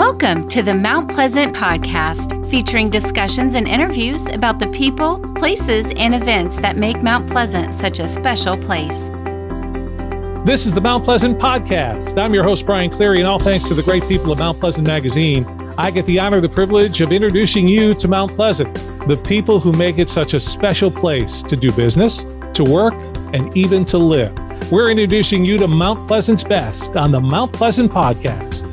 Welcome to the Mount Pleasant Podcast, featuring discussions and interviews about the people, places, and events that make Mount Pleasant such a special place. This is the Mount Pleasant Podcast. I'm your host, Brian Cleary, and all thanks to the great people of Mount Pleasant Magazine, I get the honor, the privilege of introducing you to Mount Pleasant, the people who make it such a special place to do business, to work, and even to live. We're introducing you to Mount Pleasant's best on the Mount Pleasant Podcast.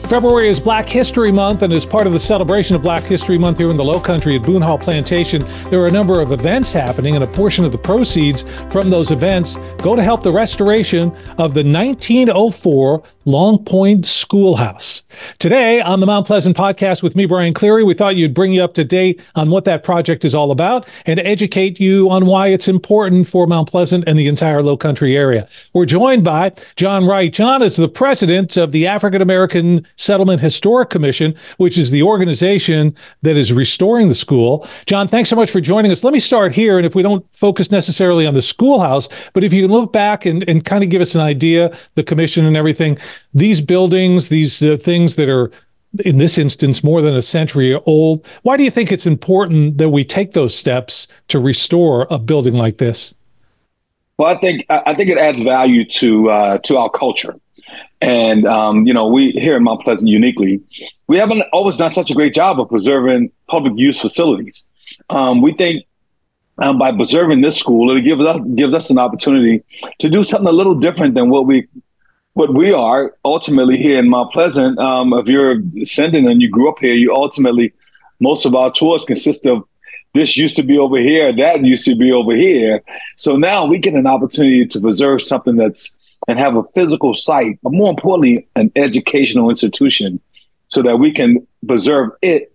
February is Black History Month, and as part of the celebration of Black History Month here in the Lowcountry at Boone Hall Plantation, there are a number of events happening, and a portion of the proceeds from those events go to help the restoration of the 1904 Long Point Schoolhouse. Today on the Mount Pleasant Podcast with me, Brian Cleary, we thought you'd bring you up to date on what that project is all about and educate you on why it's important for Mount Pleasant and the entire Lowcountry area. We're joined by John Wright. John is the president of the African American Settlement Historic Commission, which is the organization that is restoring the school. John, thanks so much for joining us. Let me start here, and if we don't focus necessarily on the schoolhouse, but if you can look back and kind of give us an idea, the commission and everything, these buildings, these things that are, in this instance, more than a century old, why do you think it's important that we take those steps to restore a building like this? Well, I think it adds value to our culture. And, we here in Mount Pleasant uniquely, we haven't always done such a great job of preserving public use facilities. We think by preserving this school, it gives us an opportunity to do something a little different than what we are ultimately here in Mount Pleasant. If you're descendant and you grew up here, most of our tours consist of this used to be over here, that used to be over here. So now we get an opportunity to preserve something and have a physical site, but more importantly, an educational institution, so that we can preserve it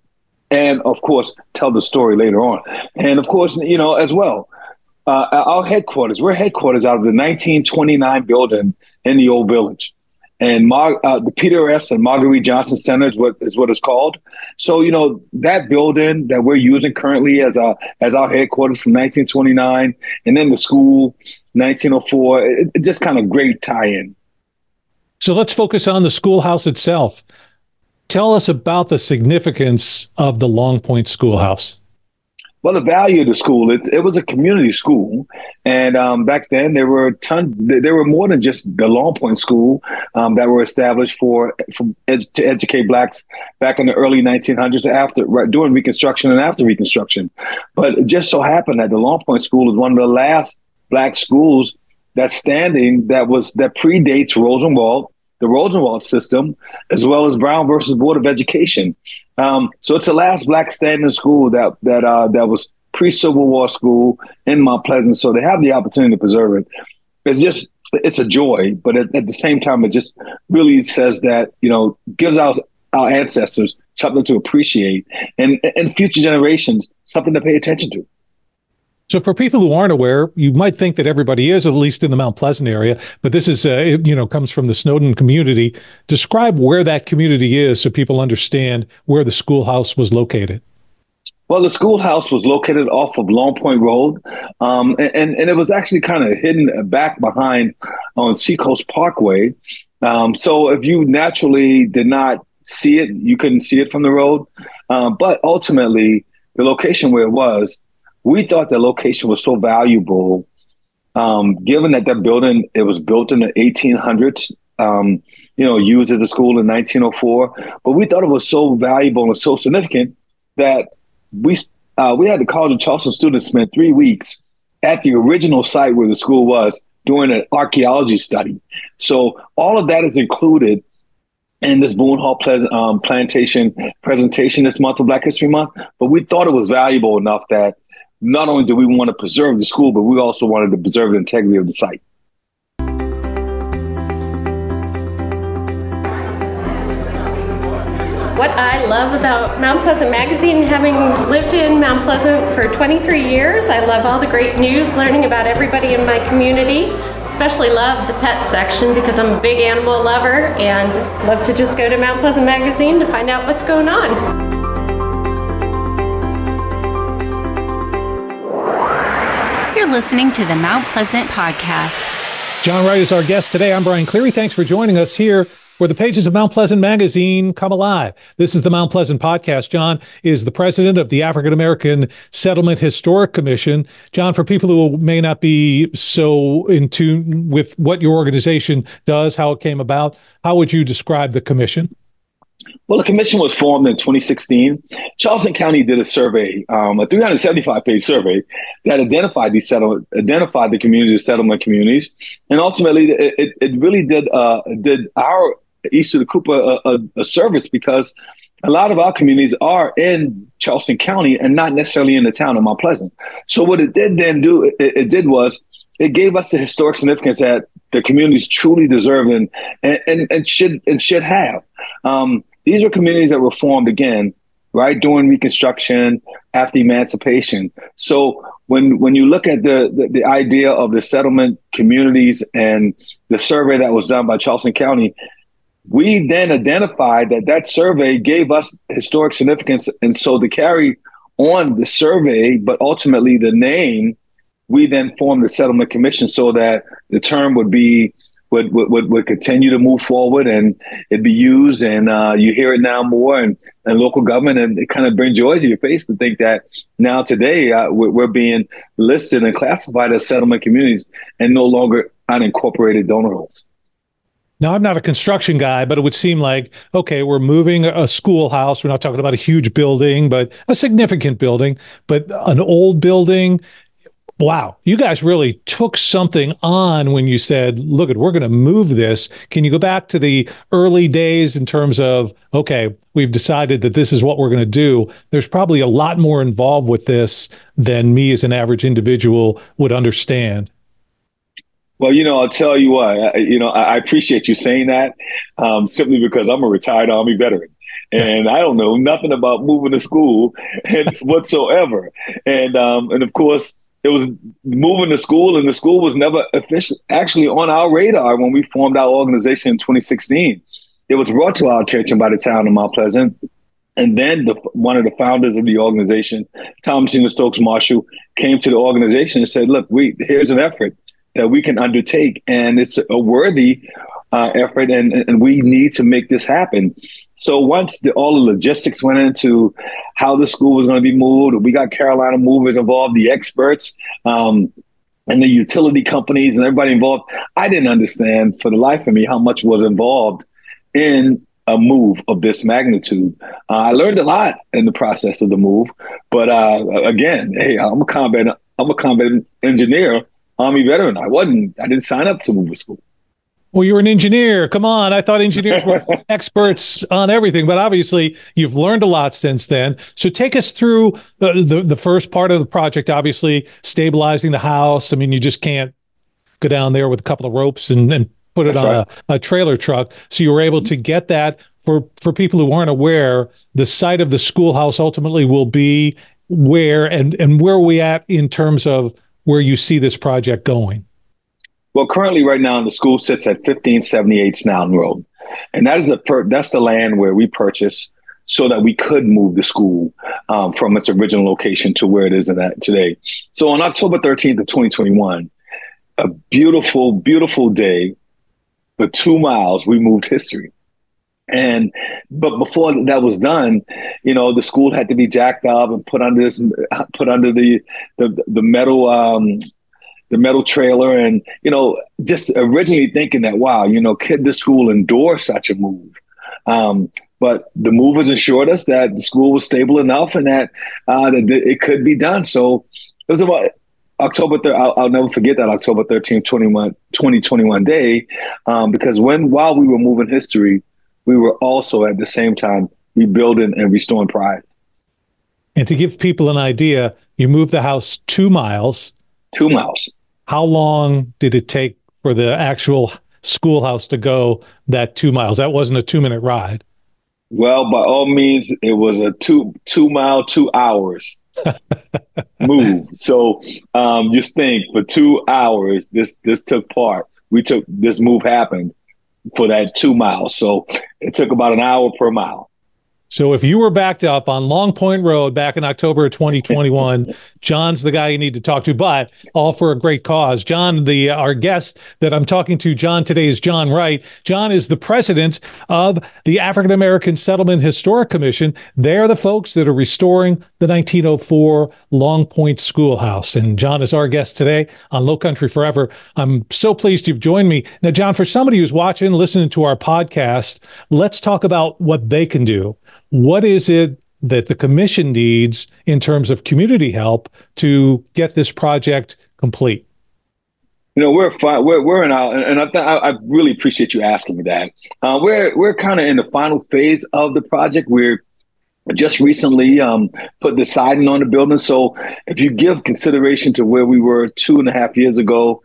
and, of course, tell the story later on. And, of course, as well, our headquarters, we're headquarters out of the 1929 building in the Old Village. And the Peter S. and Marguerite Johnson Center is what it's called. So, that building that we're using currently as our headquarters from 1929, and then the school, 1904, it's just kind of great tie-in. So let's focus on the schoolhouse itself. Tell us about the significance of the Long Point Schoolhouse. Well, the value of the school, it was a community school. And back then there were more than just the Long Point School that were established to educate Blacks back in the early 1900s during Reconstruction and after Reconstruction. But it just so happened that the Long Point School is one of the last Black schools that's standing that predates Rosenwald, the Rosenwald system, as well as Brown versus Board of Education. So it's the last Black standing school that was pre-Civil War school in Mount Pleasant. So to have the opportunity to preserve it, it's a joy. But at the same time, it just really says that, gives our ancestors something to appreciate and future generations something to pay attention to. So for people who aren't aware, you might think that everybody is, at least in the Mount Pleasant area, but this is, comes from the Snowden community. Describe where that community is so people understand where the schoolhouse was located. Well, the schoolhouse was located off of Long Point Road, and it was actually kind of hidden back behind on Seacoast Parkway. So if you naturally did not see it, you couldn't see it from the road. But ultimately, the location where it was, we thought the location was so valuable, given that building, it was built in the 1800s, used as a school in 1904. But we thought it was so valuable and so significant that we had the College of Charleston students spend 3 weeks at the original site where the school was doing an archaeology study. So all of that is included in this Boone Hall Plantation presentation this month of Black History Month. But we thought it was valuable enough that not only do we want to preserve the school, but we also wanted to preserve the integrity of the site. What I love about Mount Pleasant Magazine, having lived in Mount Pleasant for 23 years, I love all the great news, learning about everybody in my community. Especially love the pet section because I'm a big animal lover and love to just go to Mount Pleasant Magazine to find out what's going on. You're listening to the Mount Pleasant Podcast. John Wright is our guest today. I'm Brian Cleary. Thanks for joining us here where the pages of Mount Pleasant Magazine come alive. This is the Mount Pleasant Podcast. John is the president of the African American Settlement Historic Commission. John, for people who may not be so in tune with what your organization does, how it came about, how would you describe the commission? Well, the commission was formed in 2016. Charleston County did a survey, a 375-page survey that identified the communities, settlement communities, and ultimately it really did our East of the Cooper a service, because a lot of our communities are in Charleston County and not necessarily in the town of Mount Pleasant. So what it did then do, it gave us the historic significance that the communities truly deserve and should have. These were communities that were formed again, right, during Reconstruction, after Emancipation. So when you look at the idea of the settlement communities and the survey that was done by Charleston County, we then identified that survey gave us historic significance. And so to carry on the survey, but ultimately the name, we then formed the Settlement Commission so that the term would continue to move forward and it'd be used. And you hear it now more in local government, and it kind of brings joy to your face to think that now today we're being listed and classified as settlement communities and no longer unincorporated donor holes. Now, I'm not a construction guy, but it would seem like, okay, we're moving a schoolhouse. We're not talking about a huge building, but a significant building, but an old building. Wow, you guys really took something on when you said, look, we're going to move this. Can you go back to the early days in terms of, okay, we've decided that this is what we're going to do. There's probably a lot more involved with this than me as an average individual would understand. Well, I'll tell you what, I appreciate you saying that simply because I'm a retired Army veteran. And I don't know nothing about moving to school whatsoever. And of course, it was moving to school, and the school was never actually on our radar when we formed our organization in 2016. It was brought to our attention by the town of Mount Pleasant. And then one of the founders of the organization, Thomasina Stokes Marshall, came to the organization and said, look, here's an effort that we can undertake, and it's a worthy effort, and we need to make this happen. So once all the logistics went into how the school was going to be moved, we got Carolina movers involved, the experts, and the utility companies and everybody involved. I didn't understand for the life of me how much was involved in a move of this magnitude. I learned a lot in the process of the move, but again, hey, I'm a combat engineer, Army veteran. I didn't sign up to move to school. Well, you're an engineer. Come on. I thought engineers were experts on everything, but obviously you've learned a lot since then. So take us through the first part of the project, obviously stabilizing the house. I mean, you just can't go down there with a couple of ropes and put it on a trailer truck. So you were able to get that. For people who aren't aware, the site of the schoolhouse ultimately will be where and where are we at in terms of where you see this project going? Well, currently right now the school sits at 1578 Snowden Road. And that's the land where we purchased so that we could move the school from its original location to where it is today. So on October 13th of 2021, a beautiful, beautiful day, for 2 miles, we moved history. But before that was done, the school had to be jacked up and put under the metal trailer, and just originally thinking that, wow, could the school endure such a move? But the movers assured us that the school was stable enough and that it could be done. So it was about October 3rd. I'll never forget that October 13th, 2021 day, because while we were moving history, we were also at the same time rebuilding and restoring pride. And to give people an idea, you moved the house 2 miles. 2 miles. How long did it take for the actual schoolhouse to go that 2 miles? That wasn't a 2-minute ride. Well, by all means, it was a 2 mile, 2 hours move. So just think, for 2 hours, this took part. This move happened for that 2 miles. So it took about an hour per mile. So if you were backed up on Long Point Road back in October of 2021, John's the guy you need to talk to, but all for a great cause. John, our guest that I'm talking to, John, today is John Wright. John is the president of the African American Settlement Historic Commission. They're the folks that are restoring the 1904 Long Point Schoolhouse. And John is our guest today on Low Country Forever. I'm so pleased you've joined me. Now, John, for somebody who's watching, listening to our podcast, let's talk about what they can do. What is it that the commission needs in terms of community help to get this project complete? We're fine. We're in our, and I really appreciate you asking me that. We're kind of in the final phase of the project. We're just recently put the siding on the building. So if you give consideration to where we were 2.5 years ago,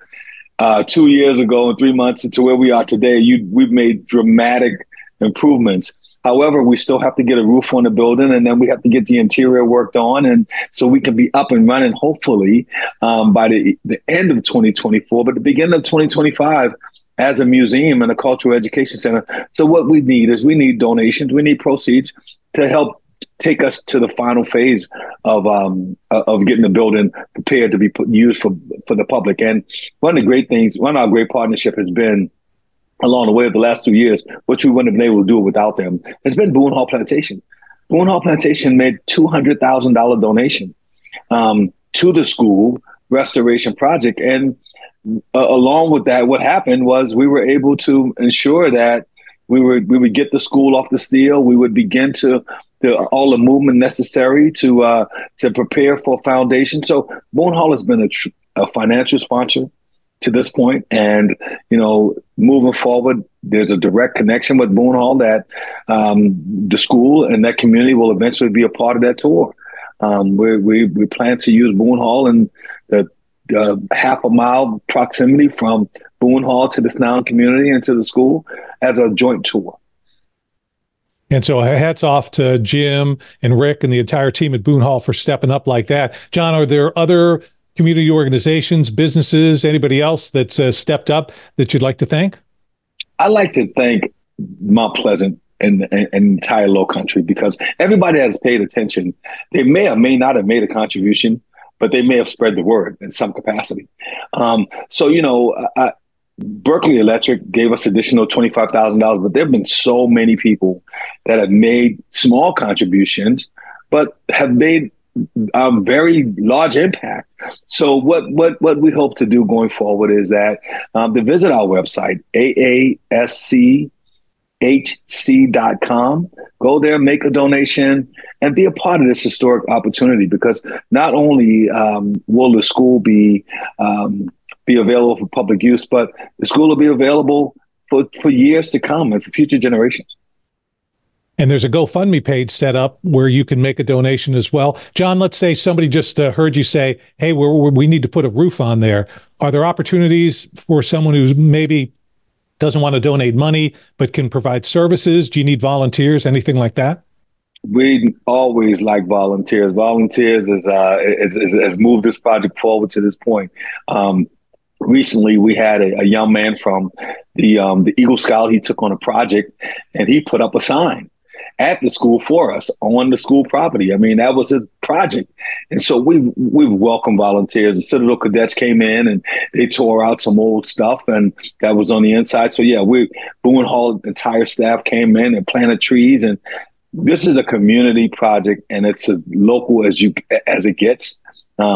2 years ago and 3 months to where we are today, we've made dramatic improvements. However, we still have to get a roof on the building, and then we have to get the interior worked on, and so we can be up and running, hopefully, by the end of 2024, but the beginning of 2025 as a museum and a cultural education center. So what we need donations, we need proceeds to help take us to the final phase of getting the building prepared to be used for the public. And one of our great partnership has been, along the way of the last 2 years, which we wouldn't have been able to do without them, has been Boone Hall Plantation. Boone Hall Plantation made $200,000 donation to the school restoration project. And along with that, what happened was we were able to ensure that we would get the school off the steel. We would begin to all the movement necessary to prepare for foundation. So Boone Hall has been a financial sponsor to this point. And, moving forward, there's a direct connection with Boone Hall that the school and that community will eventually be a part of that tour. We plan to use Boone Hall in the half a mile proximity from Boone Hall to the Snound community and to the school as a joint tour. And so hats off to Jim and Rick and the entire team at Boone Hall for stepping up like that. John, are there other community organizations, businesses, anybody else that's stepped up that you'd like to thank? I'd like to thank Mount Pleasant and entire Low Country, because everybody has paid attention. They may or may not have made a contribution, but they may have spread the word in some capacity. Berkeley Electric gave us additional $25,000, but there have been so many people that have made small contributions, but have made very large impact. So what we hope to do going forward is that to visit our website, AASHC.com, go there, make a donation, and be a part of this historic opportunity, because not only will the school be available for public use, but the school will be available for years to come and for future generations. And there's a GoFundMe page set up where you can make a donation as well. John, let's say somebody just heard you say, hey, we need to put a roof on there. Are there opportunities for someone who maybe doesn't want to donate money but can provide services? Do you need volunteers, anything like that? We always like volunteers. Volunteers has moved this project forward to this point. Recently, we had a young man from the Eagle Scout. He took on a project and he put up a sign at the school for us on the school property. I mean, that was his project. And so we welcome volunteers. The Citadel Cadets came in and they tore out some old stuff and that was on the inside. So yeah, Boone Hall entire staff came in and planted trees, and this is a community project and it's as local as it gets.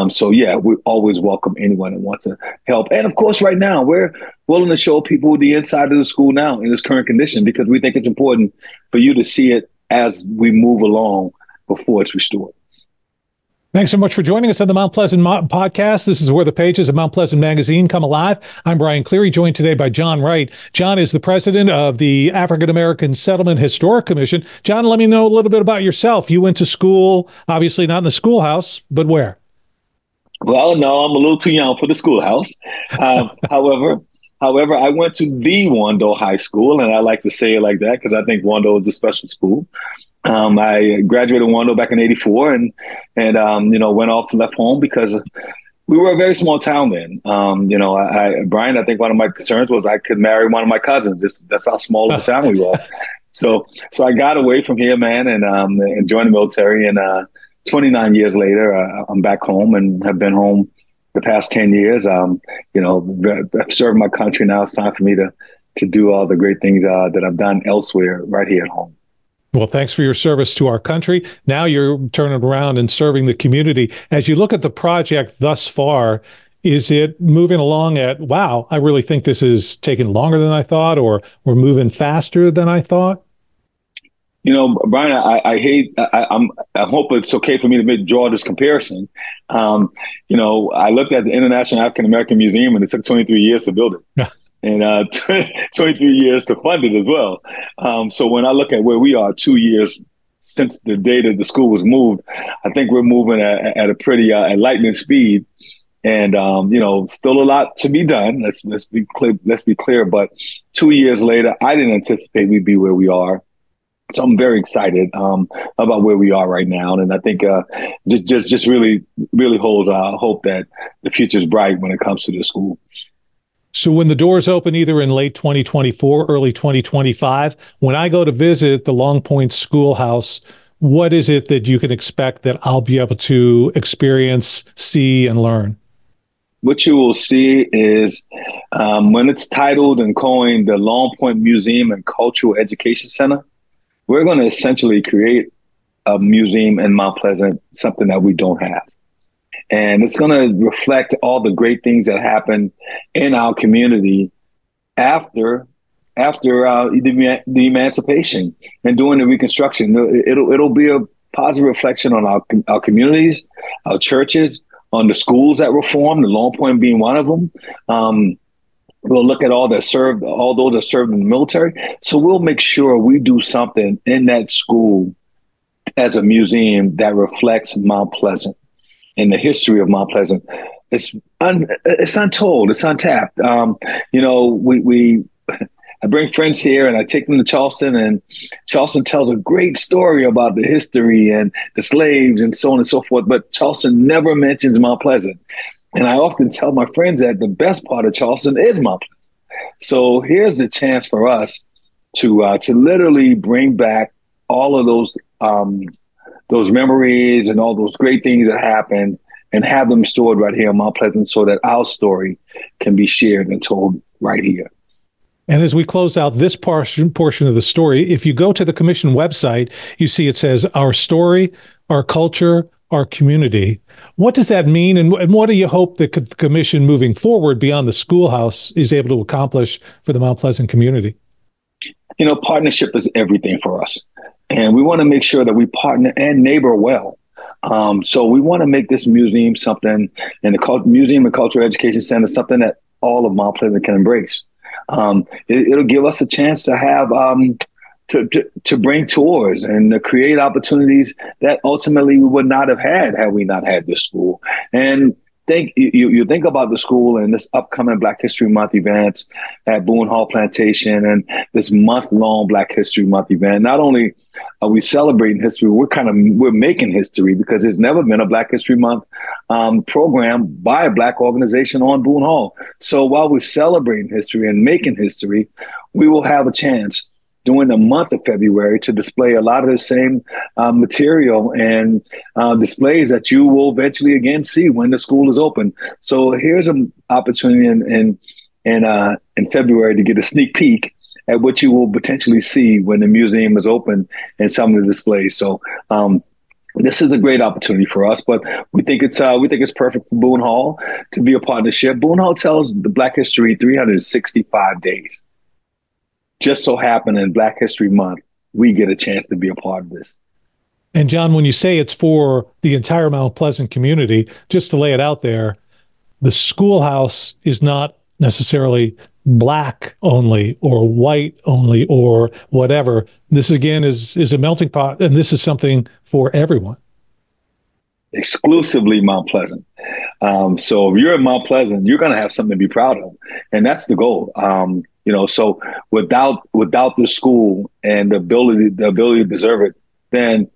So yeah, we always welcome anyone that wants to help. And of course, right now, we're willing to show people the inside of the school now in its current condition, because we think it's important for you to see it as we move along before it's restored. Thanks so much for joining us on the Mount Pleasant podcast. This is where the pages of Mount Pleasant Magazine come alive. I'm Brian Cleary, joined today by John Wright. John is the president of the African American Settlement Historic Commission. John, let me know a little bit about yourself. You went to school, obviously not in the Schoolhouse, but where? Well, no, I'm a little too young for the Schoolhouse. However, I went to the Wando High School, and I like to say it like that because I think Wando is a special school. I graduated Wando back in '84, and went off and left home because we were a very small town then. Brian, I think one of my concerns was I could marry one of my cousins. That's how small of a town we was. So I got away from here, man, and joined the military. And 29 years later, I'm back home and have been home the past 10 years. I've served my country. Now it's time for me to do all the great things that I've done elsewhere right here at home. Well, thanks for your service to our country. Now you're turning around and serving the community. As you look at the project thus far, is it moving along at, wow, I really think this is taking longer than I thought, or we're moving faster than I thought? Brian, I hope it's okay for me to draw this comparison. I looked at the International African American Museum, and it took 23 years to build it. Yeah. And 23 years to fund it as well. So when I look at where we are 2 years since the day that the school was moved, I think we're moving at a pretty at lightning speed. And still a lot to be done. Let's be clear. But 2 years later, I didn't anticipate we'd be where we are. So I'm very excited about where we are right now, and I think just really holds hope that the future is bright when it comes to the school. So when the doors open either in late 2024, early 2025, when I go to visit the Long Point Schoolhouse, what is it that you can expect that I'll be able to experience, see, and learn? What you will see is when it's titled and coined the Long Point Museum and Cultural Education Center, we're going to essentially create a museum in Mount Pleasant, something that we don't have. And it's going to reflect all the great things that happened in our community after the emancipation and during the Reconstruction. It'll be a positive reflection on our communities, our churches, on the schools that were formed, the Long Point being one of them. We'll look at all those that served in the military. So we'll make sure we do something in that school as a museum that reflects Mount Pleasant and the history of Mount Pleasant. It's untold. It's untapped. I bring friends here and I take them to Charleston, and Charleston tells a great story about the history and the slaves and so on and so forth. But Charleston never mentions Mount Pleasant. And I often tell my friends that the best part of Charleston is Mount Pleasant. So here's the chance for us to literally bring back all of those memories and all those great things that happened and have them stored right here in Mount Pleasant so that our story can be shared and told right here. And as we close out this portion of the story, if you go to the commission website, you see it says our story, our culture, our community. What does that mean? And what do you hope that the commission moving forward beyond the schoolhouse is able to accomplish for the Mount Pleasant community? Partnership is everything for us. And we want to make sure that we partner and neighbor well. So we want to make this museum something, and the Museum and Cultural Education Center, something that all of Mount Pleasant can embrace. It'll give us a chance to have to bring tours and to create opportunities that ultimately we would not have had we not had this school. And you think about the school and this upcoming Black History Month events at Boone Hall Plantation and this month-long Black History Month event. Not only are we celebrating history, we're making history, because there's never been a Black History Month program by a Black organization on Boone Hall. So while we're celebrating history and making history, we will have a chance during the month of February to display a lot of the same material and displays that you will eventually again see when the school is open. So here's an opportunity in February to get a sneak peek at what you will potentially see when the museum is open and some of the displays. So this is a great opportunity for us, but we think it's perfect for Boone Hall to be a partnership. Boone Hall tells the Black history 365 days. Just so happen in Black History Month, we get a chance to be a part of this. And John, when you say it's for the entire Mount Pleasant community, just to lay it out there, the schoolhouse is not necessarily Black only or white only or whatever. This again is a melting pot, and this is something for everyone. Exclusively Mount Pleasant. So if you're in Mount Pleasant, you're going to have something to be proud of, and that's the goal. So without the school and the ability to deserve it, then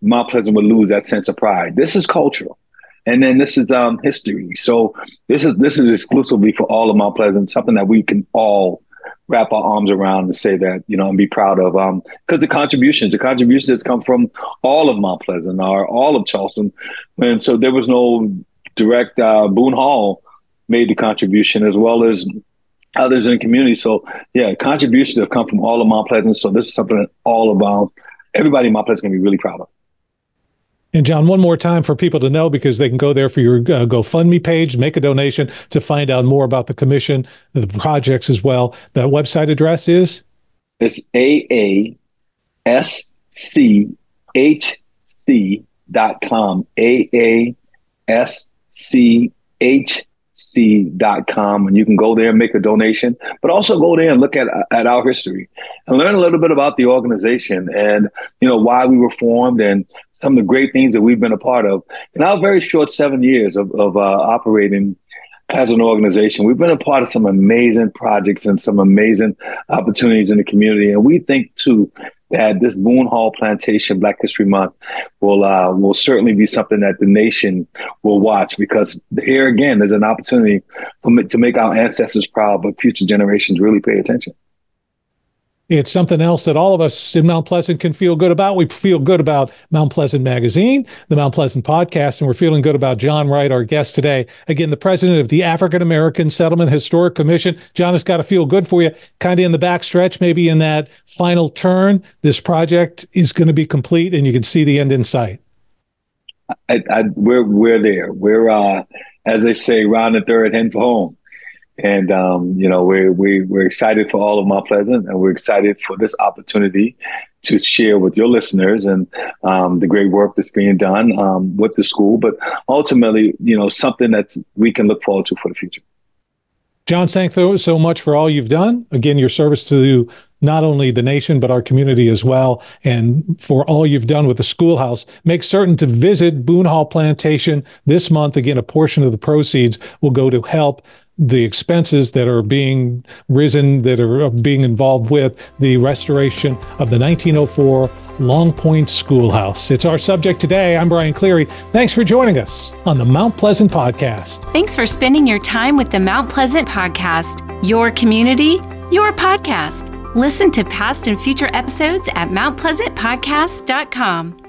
Mount Pleasant would lose that sense of pride. This is cultural, and then this is history. So this is exclusively for all of Mount Pleasant, something that we can all wrap our arms around and say that, and be proud of, because the contributions that's come from all of Mount Pleasant or all of Charleston. And so there was no direct, Boone Hall made the contribution as well as others in the community. So yeah, contributions have come from all of Mount Pleasant. So this is something that all of everybody in Mount Pleasant can be really proud of. And John, one more time for people to know, because they can go there for your GoFundMe page, make a donation to find out more about the commission, the projects as well. That website address is? It's AASCHC.com, AASCHC.com, and you can go there and make a donation, but also go there and look at our history and learn a little bit about the organization and, why we were formed and some of the great things that we've been a part of. In our very short 7 years of operating as an organization, we've been a part of some amazing projects and some amazing opportunities in the community. And we think, too, that this Boone Hall Plantation Black History Month will certainly be something that the nation will watch, because here again, there's an opportunity to make our ancestors proud, but future generations really pay attention. It's something else that all of us in Mount Pleasant can feel good about. We feel good about Mount Pleasant Magazine, the Mount Pleasant Podcast, and we're feeling good about John Wright, our guest today. Again, the president of the African American Settlement Historic Commission. John, it's got to feel good for you, kind of in the backstretch, maybe in that final turn. This project is going to be complete and you can see the end in sight. We're there. We're, as they say, round the third, heading for home. And, we're excited for all of Mount Pleasant, and we're excited for this opportunity to share with your listeners and the great work that's being done with the school, but ultimately, something that we can look forward to for the future. John, thank you so much for all you've done. Again, your service to not only the nation, but our community as well. And for all you've done with the Schoolhouse. Make certain to visit Boone Hall Plantation this month. Again, a portion of the proceeds will go to help the expenses that are being involved with the restoration of the 1904 Long Point Schoolhouse. It's our subject today. I'm Brian Cleary. Thanks for joining us on the Mount Pleasant Podcast. Thanks for spending your time with the Mount Pleasant Podcast, your community, your podcast. Listen to past and future episodes at mountpleasantpodcast.com.